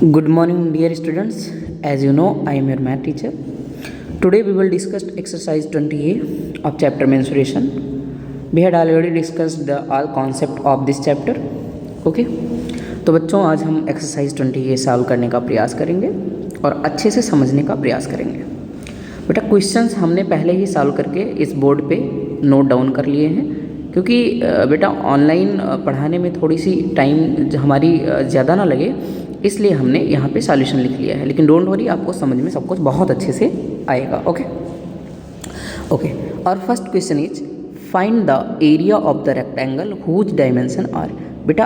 Good morning, dear students. As you know, I am your math teacher. Today we will discuss exercise 20A of chapter mensuration. We had already discussed the all concept of this chapter. Okay? तो बच्चों आज हम exercise 20A solve करने का प्रयास करेंगे और अच्छे से समझने का प्रयास करेंगे। बेटा क्वेश्चंस हमने पहले ही सॉल्व करके इस बोर्ड पे नोट डाउन कर लिए हैं, क्योंकि बेटा ऑनलाइन पढ़ाने में थोड़ी सी टाइम हमारी ज़्यादा ना लगे, इसलिए हमने यहाँ पे सॉल्यूशन लिख लिया है। लेकिन डोंट वरी, आपको समझ में सब कुछ बहुत अच्छे से आएगा। ओके। और first question is find the area of the rectangle whose dimension are. बेटा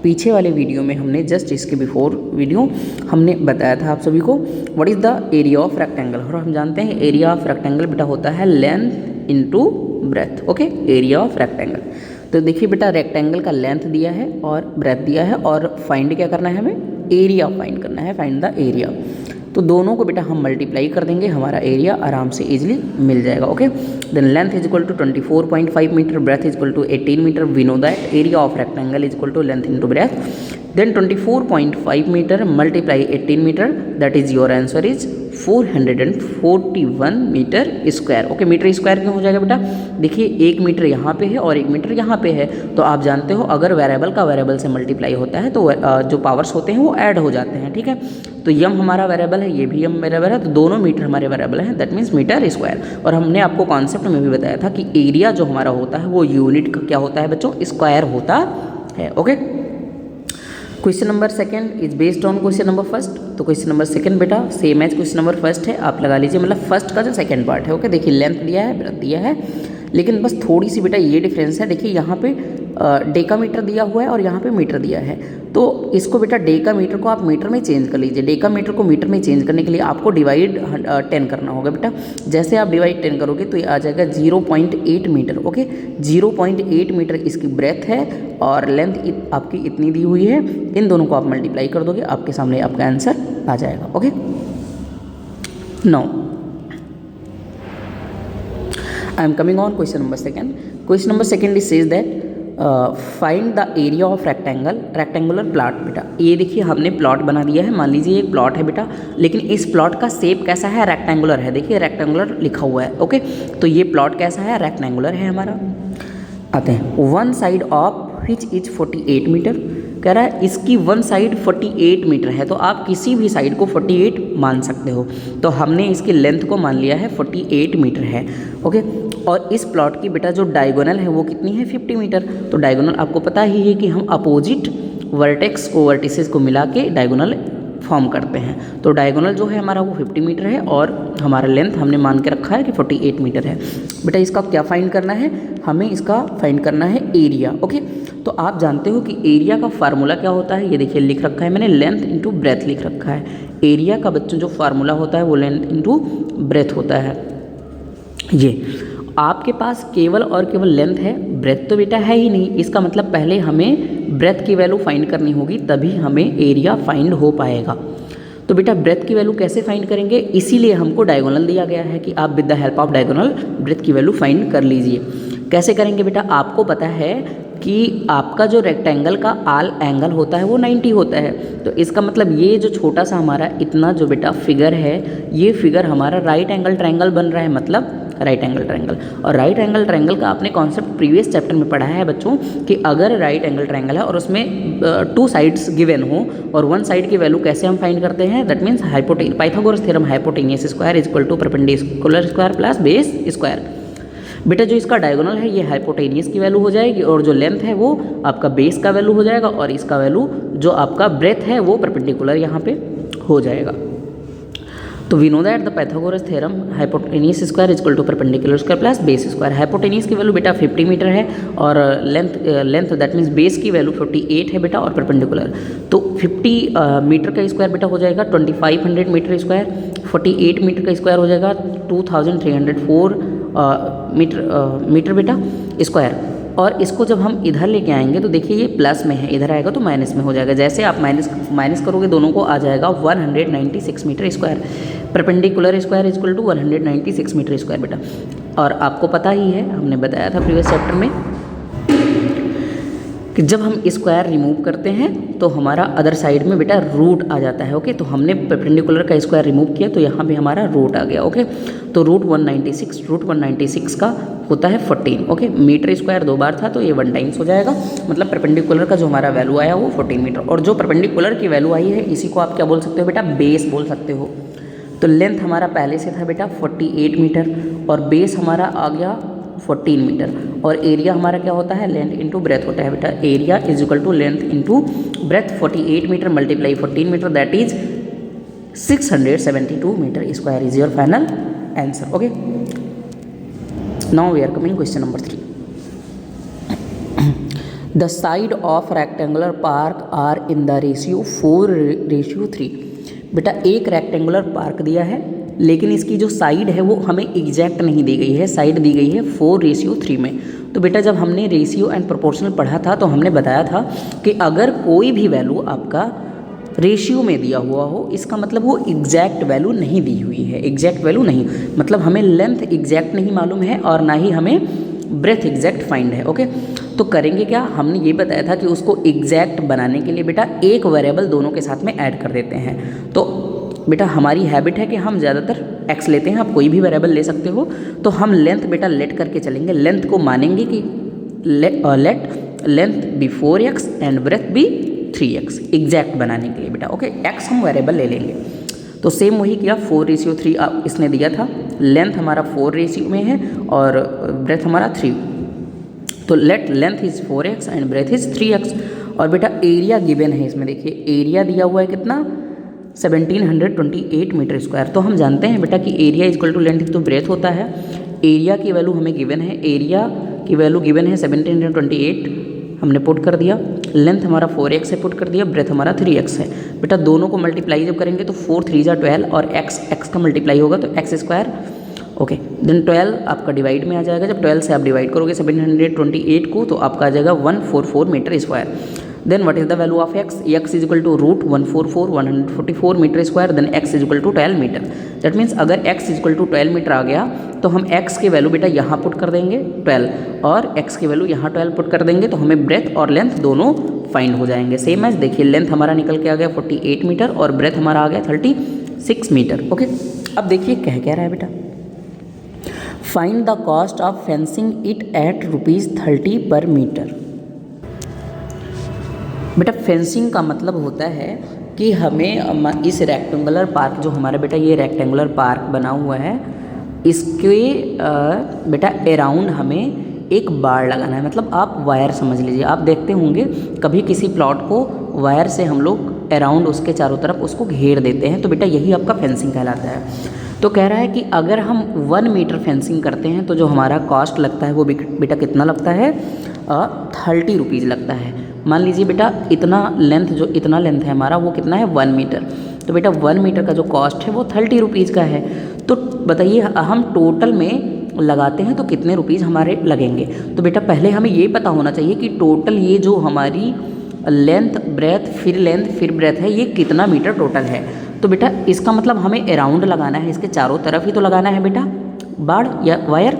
पीछे वाले वीडियो में हमने जस्ट इसके बिफोर वीडियो हमने बताया था आप सभी को what is the area of rectangle, और हम जानते हैं एरिया ऑफ रेक्टेंगल बेटा होता है length into breath. Okay, area of rectangle. तो देखिए बेटा रेक्टेंगल का लेंथ दिया है और ब्रेथ दिया है, और फाइंड क्या करना है, हमें एरिया फाइंड करना है, फाइंड द एरिया। तो दोनों को बेटा हम मल्टीप्लाई कर देंगे, हमारा एरिया आराम से इजीली मिल जाएगा। Okay, then length is equal to 24.5 metre, breadth is equal to 18 metre. We know that area of rectangle is equal to length into breadth. Then 24.5 metre multiply 18 metre, that is your answer is 441 metre square. Okay, metre square क्यों हो जाएगा बेटा, देखिए 1 metre यहाँ पे है और 1 metre यहाँ पे है, तो आप जानते हो अगर वेरिएबल का वेरिएबल से मल्टीप्लाई होता है तो जो पावर्स होते हैं वो ऐड हो जाते हैं। ठीक है, तो यम हमारा वेरिएबल है, ये भी यम वेरिएबल है, तो दोनों मीटर हमारे वेरिएबल हैं, दैट मीन्स मीटर स्क्वायर। और हमने आपको कॉन्सेप्ट में भी बताया था कि एरिया जो हमारा होता है वो यूनिट का क्या होता है बच्चों, स्क्वायर होता है। Okay, question number second is based on question number first. तो क्वेश्चन नंबर सेकंड बेटा same as question number first है, आप लगा लीजिए, मतलब फर्स्ट का जो सेकंड पार्ट है। ओके, देखिए लेंथ दिया है, ब्रेथ दिया है, लेकिन बस थोड़ी सी बेटा ये डिफरेंस है। देखिए यहाँ पे डेकामीटर दिया हुआ है और यहाँ पे मीटर दिया है, तो इसको बेटा डेकामीटर को आप मीटर में चेंज कर लीजिए। डेकामीटर को मीटर में चेंज करने के लिए आपको डिवाइड 10 करना होगा बेटा। जैसे आप डिवाइड 10 करोगे तो ये आ जाएगा 0.8 मीटर। ओके, 0.8 मीटर इसकी ब्रेथ है और लेंथ आपकी इतनी दी हुई है। इन दोनों को आप मल्टीप्लाई कर दोगे, आपके सामने आपका आंसर आ जाएगा। Okay, now I am coming on question number second. Question number second is says that find the area of rectangular plot. बेटा ये देखिए हमने प्लॉट बना दिया है, मान लीजिए एक प्लॉट है बेटा, लेकिन इस प्लॉट का शेप कैसा है, रेक्टेंगुलर है। देखिए रेक्टेंगुलर लिखा हुआ है। ओके, तो ये प्लॉट कैसा है, रेक्टेंगुलर है हमारा। आते हैं one side of which is 48 metre, कह रहा है इसकी वन साइड 48 मीटर है, तो आप किसी भी साइड को 48 मान सकते हो। तो हमने इसकी लेंथ को मान लिया है 48 मीटर है। ओके, और इस प्लॉट की बेटा जो डायगोनल है वो कितनी है, 50 मीटर। तो डायगोनल आपको पता ही है कि हम अपोजिट वर्टेक्स को वर्टिसेस को मिला के डायगोनल फॉर्म करते हैं। तो डायगोनल जो है हमारा वो 50 मीटर है और हमारा लेंथ हमने मान के रखा है कि 48 मीटर है। बेटा इसका क्या फाइंड करना है, हमें इसका फाइंड करना है एरिया। ओके, तो आप जानते हो कि एरिया का फार्मूला क्या होता है, ये देखिए लिख रखा है मैंने, लेंथ इंटू ब्रेथ लिख रखा है। एरिया का बच्चों जो फार्मूला होता है वो लेंथ इंटू ब्रेथ होता है। ये आपके पास केवल और केवल लेंथ है, ब्रेथ तो बेटा है ही नहीं। इसका मतलब पहले हमें ब्रेथ की वैल्यू फाइंड करनी होगी, तभी हमें एरिया फाइंड हो पाएगा। तो बेटा ब्रेथ की वैल्यू कैसे फाइंड करेंगे, इसीलिए हमको डायगोनल दिया गया है कि आप with the help of diagonal breadth की वैल्यू फाइंड कर लीजिए। कैसे करेंगे बेटा, आपको पता है कि आपका जो रेक्टेंगल का आल एंगल होता है वो 90 होता है। तो इसका मतलब ये जो छोटा सा हमारा इतना जो बेटा फिगर है, ये फिगर हमारा राइट एंगल ट्रायंगल बन रहा है, मतलब राइट एंगल ट्रायंगल। और राइट एंगल ट्रायंगल का आपने कॉन्सेप्ट प्रीवियस चैप्टर में पढ़ा है बच्चों कि अगर राइट एंगल ट्रायंगल है और उसमें 2 साइड्स गिवन हो और 1 साइड की वैल्यू कैसे हम फाइंड करते हैं, that means Pythagoras theorem hypotenuse square is equal to perpendicular square plus base square. बेटा जो इसका डायगोनल है ये हाइपोटेनियस की वैल्यू हो जाएगी और जो लेंथ है वो आपका बेस का वैल्यू हो जाएगा और इसका वैल्यू जो आपका ब्रेथ है वो परपेंडिकुलर यहाँ पे हो जाएगा। तो we know that the Pythagoras theorem hypotenuse square is equal to perpendicular square plus base square. Hypotenuse की वैल्यू बेटा 50 मीटर है और लेंथ दैट मीन्स बेस की वैल्यू 48 है बेटा और परपेंडिकुलर। तो 50 मीटर का स्क्वायर बेटा हो जाएगा 2500 मीटर स्क्वायर, 48 मीटर का स्क्वायर हो जाएगा 2304 मीटर बेटा स्क्वायर। और इसको जब हम इधर लेके आएंगे तो देखिए ये प्लस में है, इधर आएगा तो माइनस में हो जाएगा। जैसे आप माइनस करोगे दोनों को आ जाएगा 196 metre square. Perpendicular square is equal to 196 metre square बेटा। और आपको पता ही है, हमने बताया था प्रीवियस चैप्टर में कि जब हम स्क्वायर रिमूव करते हैं तो हमारा अदर साइड में बेटा रूट आ जाता है। ओके, तो हमने परपेंडिकुलर का स्क्वायर रिमूव किया तो यहाँ पे हमारा रूट आ गया। ओके, तो रूट 196 का होता है 14। ओके, मीटर स्क्वायर 2 बार था तो ये 1 टाइम्स हो जाएगा, मतलब परपेंडिकुलर का जो हमारा वैल्यू आया वो 14 मीटर। और जो परपेंडिकुलर की वैल्यू आई है इसी को आप क्या बोल सकते हो बेटा, बेस बोल सकते हो। तो लेंथ हमारा पहले से था बेटा 48 मीटर और बेस हमारा आ गया 14 मीटर, और एरिया हमारा क्या होता है, लेंथ इंटू ब्रेथ होता है बेटा। Area is equal to length into breadth, 48 metre multiply 14 metre, that is 672 metre square is your final answer. Okay, now we are coming question number 3। The side of rectangular park are in the ratio 4:3। बेटा एक rectangular park दिया है लेकिन इसकी जो side है वो हमें एग्जैक्ट नहीं दी गई है, साइड दी गई है 4:3 में। तो बेटा जब हमने रेशियो एंड प्रोपोर्शनल पढ़ा था तो हमने बताया था कि अगर कोई भी वैल्यू आपका रेशियो में दिया हुआ हो इसका मतलब वो एग्जैक्ट वैल्यू नहीं दी हुई है। एग्जैक्ट वैल्यू नहीं मतलब हमें लेंथ एग्जैक्ट नहीं मालूम है और ना ही हमें ब्रेथ एग्जैक्ट फाइंड है। ओके, तो करेंगे क्या, हमने ये बताया था कि उसको एग्जैक्ट बनाने के लिए बेटा एक वेरिएबल दोनों के साथ में ऐड कर देते हैं। तो बेटा हमारी हैबिट है कि हम ज़्यादातर x लेते हैं, आप कोई भी वेरिएबल ले सकते हो। तो हम लेंथ बेटा लेट करके चलेंगे, लेंथ को मानेंगे कि let length be 4x and breadth be 3x exact बनाने के लिए बेटा। ओके, x हम वेरिएबल ले लेंगे। तो सेम वही किया, 4:3 इसने दिया था, लेंथ हमारा 4 में है और ब्रेथ हमारा 3। तो length is 4x and breadth is 3x। और बेटा एरिया गिवन है इसमें, देखिए एरिया दिया हुआ है कितना, 1728 मीटर स्क्वायर। तो हम जानते हैं बेटा कि area equal to length into breadth होता है। एरिया की वैल्यू हमें गिवन है, एरिया की वैल्यू गिवन है 1728, हमने पुट कर दिया। लेंथ हमारा 4x है, पुट कर दिया। ब्रेथ हमारा 3x है। बेटा दोनों को मल्टीप्लाई जब करेंगे तो 4 3 जा 12 और x का मल्टीप्लाई होगा तो x स्क्वायर। ओके, देन 12 आपका डिवाइड में आ जाएगा। जब 12 से आप डिवाइड करोगे 728 को तो आपका आ जाएगा 144 metre square. Then what is the value of x? x is equal to root 144 metre square, then x is equal to 12 metre. That means अगर x is equal to 12 metre आ गया तो हम x की वैल्यू बेटा यहाँ put कर देंगे 12 और x की वैल्यू यहाँ 12 पुट कर देंगे तो हमें ब्रेथ और लेंथ दोनों फाइंड हो जाएंगे। सेम एज देखिए लेंथ हमारा निकल के आ गया 48 मीटर और ब्रेथ हमारा आ गया 36 मीटर। ओके, अब देखिए कह क्या रहा है बेटा, find the cost of fencing it at ₹30 पर मीटर। बेटा फेंसिंग का मतलब होता है कि हमें इस रेक्टेंगुलर पार्क, जो हमारा बेटा ये रेक्टेंगुलर पार्क बना हुआ है, इसके बेटा अराउंड हमें एक बाड़ लगाना है। मतलब आप वायर समझ लीजिए, आप देखते होंगे कभी किसी प्लॉट को वायर से हम लोग अराउंड उसके चारों तरफ उसको घेर देते हैं, तो बेटा यही आपका फेंसिंग कहलाता है। तो कह रहा है कि अगर हम 1 मीटर फेंसिंग करते हैं तो जो हमारा कॉस्ट लगता है वो बेटा कितना लगता है, 30 रुपीज़ लगता है। मान लीजिए बेटा इतना लेंथ है हमारा वो कितना है 1 मीटर, तो बेटा 1 मीटर का जो कॉस्ट है वो 30 रुपीज़ का है। तो बताइए हम टोटल में लगाते हैं तो कितने रुपीज़ हमारे लगेंगे। तो बेटा पहले हमें ये पता होना चाहिए कि टोटल ये जो हमारी लेंथ फिर ब्रेथ है ये कितना मीटर टोटल है। तो बेटा इसका मतलब हमें अराउंड लगाना है, इसके चारों तरफ ही तो लगाना है बेटा बाड़ या वायर।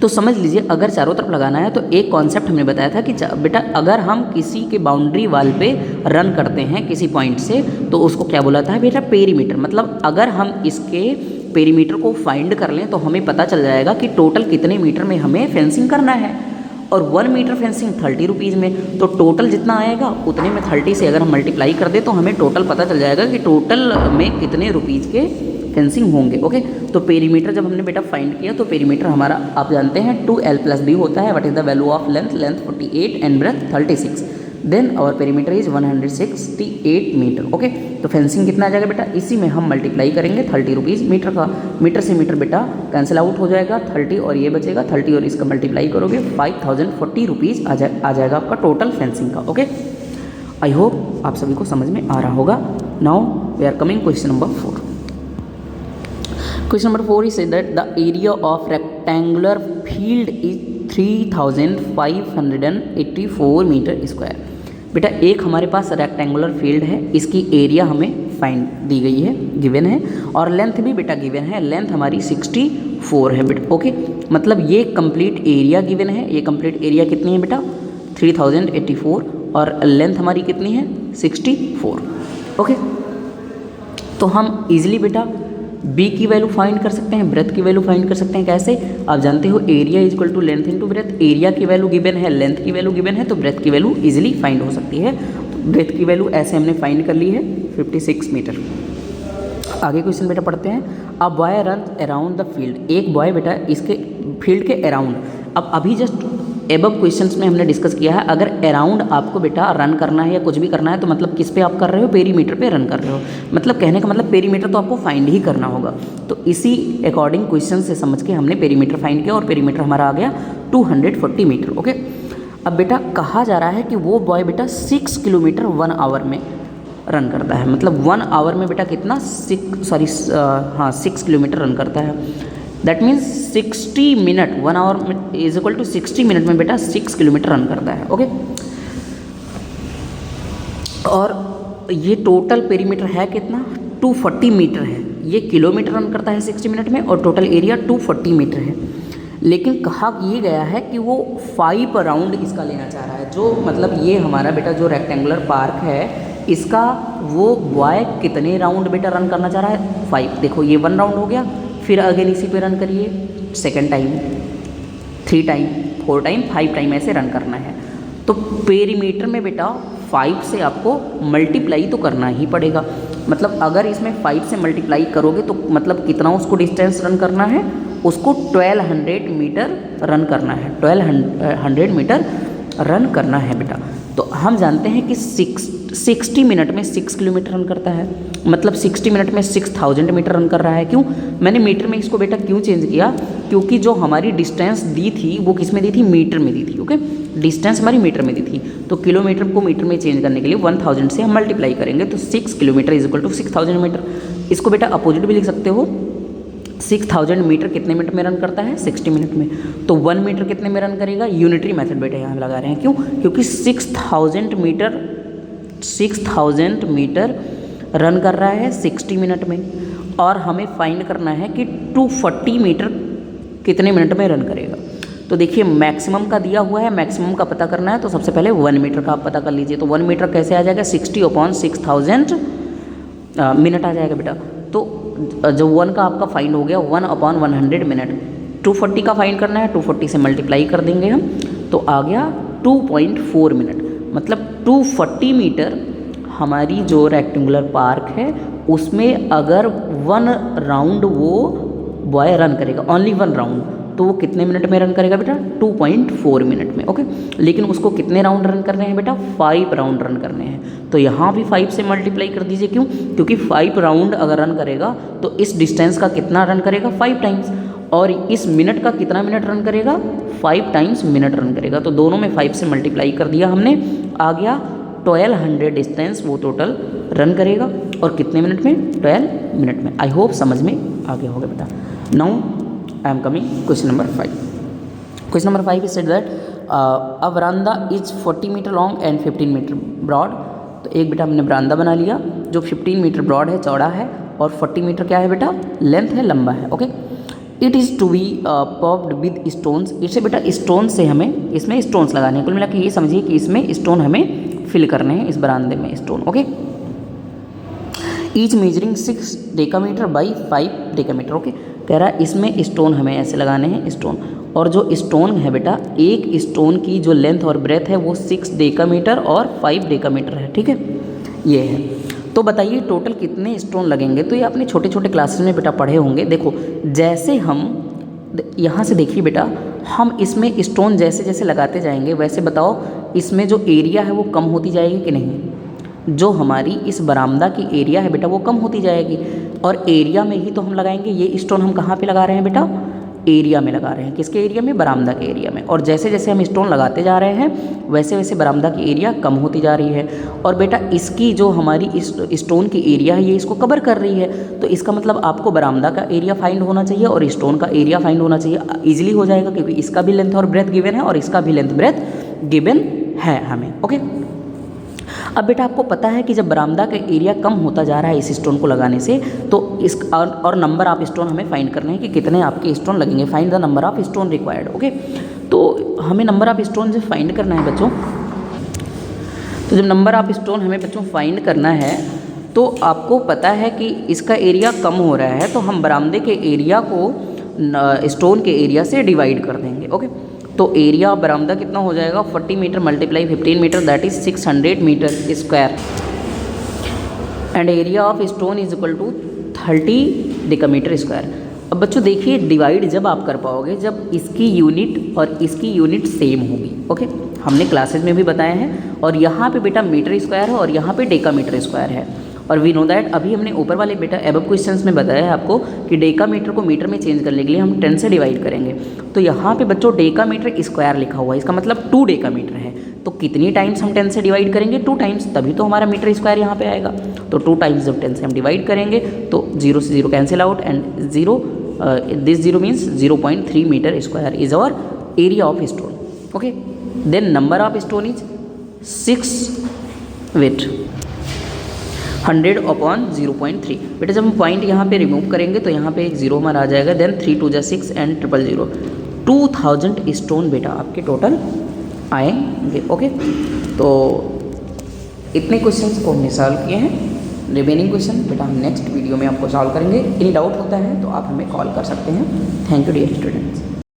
तो समझ लीजिए अगर चारों तरफ लगाना है तो एक कॉन्सेप्ट हमने बताया था कि बेटा अगर हम किसी के बाउंड्री वाल पे रन करते हैं किसी पॉइंट से तो उसको क्या बोला था बेटा, पेरीमीटर। मतलब अगर हम इसके पेरीमीटर को फाइंड कर लें तो हमें पता चल जाएगा कि टोटल कितने मीटर में हमें फेंसिंग करना है। और 1 मीटर फेंसिंग 30 रुपीज़ में, तो टोटल जितना आएगा उतने में 30 से अगर हम मल्टीप्लाई कर दे तो हमें टोटल पता चल जाएगा कि टोटल में कितने रुपीज़ के फेंसिंग होंगे। ओके, तो पेरीमीटर जब हमने बेटा फाइंड किया तो पेरीमीटर हमारा आप जानते हैं 2l+b होता है। What is the value of length 48 and breadth 36, then our perimeter is 168 metre. Okay, तो फेंसिंग कितना आ जाएगा बेटा, इसी में हम मल्टीप्लाई करेंगे 30 रुपीज़ मीटर का। मीटर से मीटर बेटा कैंसिल आउट हो जाएगा, 30 और ये बचेगा 30 और इसका मल्टीप्लाई करोगे 5040 रुपीज़ आ जाएगा आपका टोटल फेंसिंग का। ओके, आई होप आप सभी को समझ में आ रहा होगा। Now we are coming question number 4। Question number 4 is said that the area of rectangular field is 3584 metre square. बेटा एक हमारे पास रेक्टेंगुलर फील्ड है, इसकी एरिया हमें फाइंड दी गई है, गिवन है, और लेंथ भी बेटा गिवन है। लेंथ हमारी 64 है बेटा। ओके, मतलब ये कंप्लीट एरिया गिवन है। ये कंप्लीट एरिया कितनी है बेटा, 3084 और लेंथ हमारी कितनी है 64। ओके, तो हम इजीली बेटा बी की वैल्यू फाइंड कर सकते हैं, ब्रेथ की वैल्यू फाइंड कर सकते हैं। कैसे? आप जानते हो area is equal to length into breadth. Area की वैल्यू गिवन है, लेंथ की वैल्यू गिवन है, तो ब्रेथ की वैल्यू इजीली फाइंड हो सकती है। तो ब्रेथ की वैल्यू ऐसे हमने फाइंड कर ली है 56 मीटर। आगे क्वेश्चन बेटा पढ़ते हैं। A boy run around the field. एक बॉय बेटा इसके फील्ड के अराउंड, अब अभी जस्ट एबव क्वेश्चंस में हमने डिस्कस किया है, अगर अराउंड आपको बेटा रन करना है या कुछ भी करना है तो मतलब किस पे आप कर रहे हो, पेरीमीटर पे रन कर रहे हो। मतलब कहने का मतलब पेरीमीटर तो आपको फाइंड ही करना होगा। तो इसी अकॉर्डिंग क्वेश्चन से समझ के हमने पेरीमीटर फाइंड किया और पेरीमीटर हमारा आ गया 240 मीटर। ओके, अब बेटा कहा जा रहा है कि वो बॉय बेटा 6 किलोमीटर 1 आवर में रन करता है। मतलब 1 आवर में बेटा कितना 6 किलोमीटर रन करता है। That means 60 minute, 1 hour is equal to 60 minute में बेटा 6 किलोमीटर रन करता है। ओके, और ये टोटल पेरीमीटर है कितना 240 मीटर है। ये किलोमीटर रन करता है 60 मिनट में और टोटल एरिया 240 मीटर है। लेकिन कहा ये गया है कि वो 5 राउंड इसका लेना चाह रहा है। जो मतलब ये हमारा बेटा जो रेक्टेंगुलर पार्क है इसका वो बॉय कितने राउंड बेटा रन करना चाह रहा है 5। देखो ये 1 राउंड हो गया, फिर अगेन इसी पे रन करिए, second time, 3 time, 4 time, 5 time ऐसे रन करना है। तो पेरीमीटर में बेटा 5 से आपको मल्टीप्लाई तो करना ही पड़ेगा। मतलब अगर इसमें 5 से मल्टीप्लाई करोगे तो मतलब कितना उसको डिस्टेंस रन करना है, उसको 1200 मीटर रन करना है, 1200 मीटर रन करना है बेटा। तो हम जानते हैं कि 60 मिनट में 6 किलोमीटर रन करता है, मतलब 60 मिनट में 6000 मीटर रन कर रहा है। क्यों मैंने मीटर में इसको बेटा क्यों चेंज किया, क्योंकि जो हमारी डिस्टेंस दी थी वो किस में दी थी, मीटर में दी थी। ओके, डिस्टेंस हमारी मीटर में दी थी, तो किलोमीटर को मीटर में चेंज करने के लिए 1000 से हम मल्टीप्लाई करेंगे, तो 6 kilometre is equal to 6000 metre. इसको बेटा अपोजिट भी लिख सकते हो, 6000 मीटर कितने मिनट में रन करता है 60 मिनट में। तो 1 मीटर कितने में रन करेगा, यूनिटरी मेथड बेटा यहाँ लगा रहे हैं। क्यों, क्योंकि 6000 मीटर रन कर रहा है 60 मिनट में, और हमें फाइंड करना है कि 240 मीटर कितने मिनट में रन करेगा। तो देखिए मैक्सिमम का दिया हुआ है, मैक्सिमम का पता करना है तो सबसे पहले 1 मीटर का आप पता कर लीजिए। तो 1 मीटर कैसे आ जाएगा, 60/6000 मिनट आ जाएगा बेटा। तो जो 1 का आपका फाइंड हो गया 1/100 मिनट। 240 का फाइंड करना है, 240 से मल्टीप्लाई कर देंगे हम, तो आ गया 2.4 मिनट। मतलब 240 मीटर हमारी जो रेक्टेंगुलर पार्क है उसमें अगर 1 राउंड वो बॉय रन करेगा, ओनली 1 राउंड, तो वो कितने मिनट में रन करेगा बेटा 2.4 मिनट में। ओके, लेकिन उसको कितने राउंड रन करने हैं बेटा 5 राउंड रन करने हैं। तो यहाँ भी 5 से मल्टीप्लाई कर दीजिए। क्यों, क्योंकि 5 राउंड अगर रन करेगा तो इस डिस्टेंस का कितना रन करेगा 5 टाइम्स, और इस मिनट का कितना मिनट रन करेगा 5 टाइम्स मिनट रन करेगा। तो दोनों में 5 से मल्टीप्लाई कर दिया हमने, आ गया 1200 डिस्टेंस वो टोटल रन करेगा, और कितने मिनट में 12 मिनट में। आई होप समझ में आ गया होगा बेटा। Now I am coming question number 5. Question number 5 is said that a veranda is 40 meter long and 15 meter broad. तो एक बेटा हमने बरामदा बना लिया जो 15 मीटर ब्रॉड है, चौड़ा है, और 40 मीटर क्या है बेटा लेंथ है, लंबा है। ओके, it is to be popped with stones. इसे बेटा स्टोन से हमें इसमें स्टोन्स लगाने हैं। कुल मिला के ये समझिए कि इसमें स्टोन हमें फिल करने हैं, इस बरामदे में stone. Okay, each measuring 6 decametre by 5 decametre. Okay, कह रहा है इसमें स्टोन हमें ऐसे लगाने हैं स्टोन, और जो स्टोन है बेटा एक स्टोन की जो लेंथ और ब्रेथ है वो 6 डेकामीटर और 5 डेकामीटर है। ठीक है, ये है। तो बताइए टोटल कितने स्टोन लगेंगे। तो ये अपने छोटे छोटे क्लासेस में बेटा पढ़े होंगे। देखो जैसे हम यहाँ से देखिए बेटा, हम इसमें स्टोन जैसे जैसे लगाते जाएंगे वैसे बताओ इसमें जो एरिया है वो कम होती जाएगी कि नहीं। जो हमारी इस बरामदा की एरिया है बेटा वो कम होती जाएगी, और एरिया में ही तो हम लगाएंगे। ये स्टोन हम कहाँ पे लगा रहे हैं बेटा, एरिया में लगा रहे हैं। किसके एरिया में, बरामदा के एरिया में। और जैसे जैसे हम स्टोन लगाते जा रहे हैं वैसे वैसे बरामदा की एरिया कम होती जा रही है। और बेटा इसकी जो हमारी इस स्टोन की एरिया है ये इसको कवर कर रही है, तो इसका मतलब आपको बरामदा का एरिया फाइंड होना चाहिए और स्टोन का एरिया फाइंड होना चाहिए। ईजिली हो जाएगा क्योंकि इसका भी लेंथ और ब्रेथ गिवन है और इसका भी लेंथ ब्रेथ गिवन है हमें। ओके, अब बेटा आपको पता है कि जब बरामदा का एरिया कम होता जा रहा है इस स्टोन को लगाने से, तो इस और नंबर ऑफ स्टोन हमें फाइंड करने हैं कि कितने आपके स्टोन लगेंगे। Find the number of stone required. Okay, तो हमें नंबर ऑफ स्टोन जब फाइंड करना है बच्चों, तो जब नंबर ऑफ स्टोन हमें बच्चों फाइंड करना है तो आपको पता है कि इसका एरिया कम हो रहा है, तो हम बरामदे के एरिया को स्टोन के एरिया से डिवाइड कर देंगे। ओके, तो एरिया ऑफ बरामदा कितना हो जाएगा, 40 metre multiply 15 metre, that is 600 metre square, and area of stone is equal to 30 decametre square. अब बच्चों देखिए, डिवाइड जब आप कर पाओगे जब इसकी यूनिट और इसकी यूनिट सेम होगी। ओके, हमने क्लासेज में भी बताया है, और यहाँ पे बेटा मीटर स्क्वायर है और यहाँ पे डेकामीटर स्क्वायर है, और वी नो दैट अभी हमने ऊपर वाले बेटा एबव क्वेश्चंस में बताया है आपको कि डेकामीटर को मीटर में चेंज करने के लिए हम 10 से डिवाइड करेंगे। तो यहाँ पे बच्चों डेकामीटर स्क्वायर लिखा हुआ है, इसका मतलब 2 डेकामीटर है। तो कितनी टाइम्स हम 10 से डिवाइड करेंगे, 2 टाइम्स, तभी तो हमारा मीटर स्क्वायर यहाँ पे आएगा। तो 2 टाइम्स जब 10 से हम डिवाइड करेंगे तो 0 से 0 cancel out, and 0 this 0 means 0.3 metre square is our area of stone. Okay, then number of stone is 6 wait 100 upon 0.3। बेटा जब हम पॉइंट यहाँ पे रिमूव करेंगे तो यहाँ पे एक 0 हमारा आ जाएगा, देन 3 2 6 एंड 000 2000 स्टोन बेटा आपके टोटल आएंगे। ओके, तो इतने क्वेश्चंस को हमने सॉल्व किए हैं। रिमेनिंग क्वेश्चन बेटा हम नेक्स्ट वीडियो में आपको सॉल्व करेंगे। एनी डाउट होता है तो आप हमें कॉल कर सकते हैं। Thank you dear students.